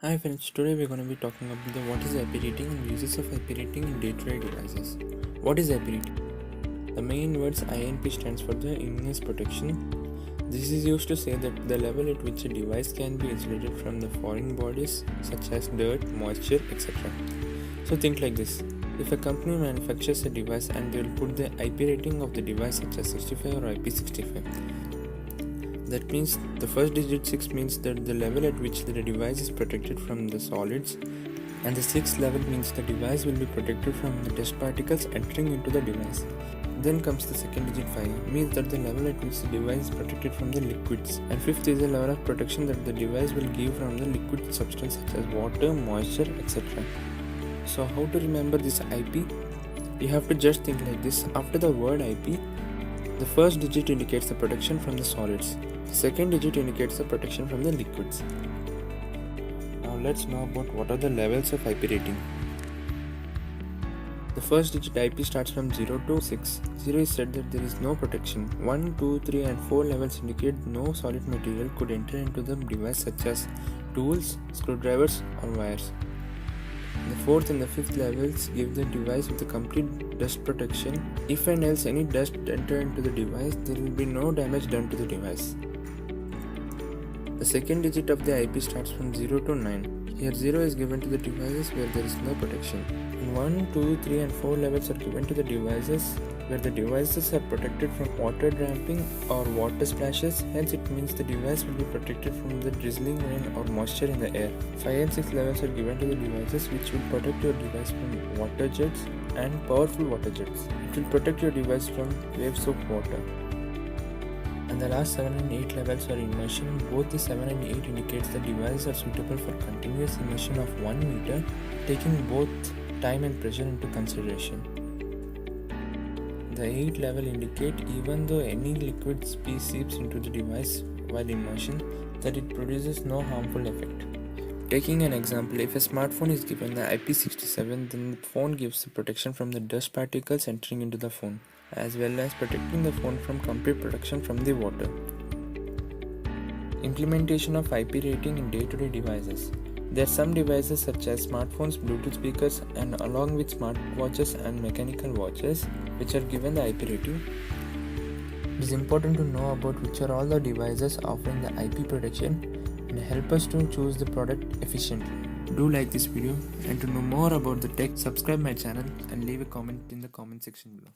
Hi friends, today we're going to be talking about what is IP rating and uses of IP rating in day-to-day devices. What is IP rating? The main words INP stands for the Igneous Protection. This is used to say that the level at which a device can be insulated from the foreign bodies such as dirt, moisture, etc. So think like this. If a company manufactures a device and they will put the IP rating of the device such as 65 or IP65. That means the first digit 6 means that the level at which the device is protected from the solids, and the sixth level means the device will be protected from the dust particles entering into the device. Then comes the second digit 5, means that the level at which the device is protected from the liquids, and fifth is the level of protection that the device will give from the liquid substance such as water, moisture, etc. So how to remember this IP? You have to just think like this. After the word IP, the first digit indicates the protection from the solids. The second digit indicates the protection from the liquids. Now let's know about what are the levels of IP rating. The first digit IP starts from 0 to 6. 0 is said that there is no protection. 1, 2, 3 and 4 levels indicate no solid material could enter into the device such as tools, screwdrivers or wires. The fourth and the fifth levels give the device with a complete dust protection. If and else any dust enter into the device, there will be no damage done to the device. The second digit of the IP starts from 0 to 9. Here 0 is given to the devices where there is no protection. And 1, 2, 3 and 4 levels are given to the devices where the devices are protected from water damping or water splashes. Hence it means the device will be protected from the drizzling rain or moisture in the air. 5 and 6 levels are given to the devices which will protect your device from water jets and powerful water jets. It will protect your device from waves of water. And the last 7 and 8 levels are immersion. Both the 7 and 8 indicates the devices are suitable for continuous immersion of 1 meter, taking both time and pressure into consideration. The 8 level indicate even though any liquid seeps into the device while immersion, that it produces no harmful effect. Taking an example, if a smartphone is given the IP67, then the phone gives the protection from the dust particles entering into the phone, as well as protecting the phone from complete protection from the water. Implementation of IP rating in day-to-day devices. There are some devices such as smartphones, Bluetooth speakers, and along with smartwatches and mechanical watches which are given the IP rating. It is important to know about which are all the devices offering the IP protection and help us to choose the product efficiently. Do like this video, and to know more about the tech, subscribe my channel and leave a comment in the comment section below.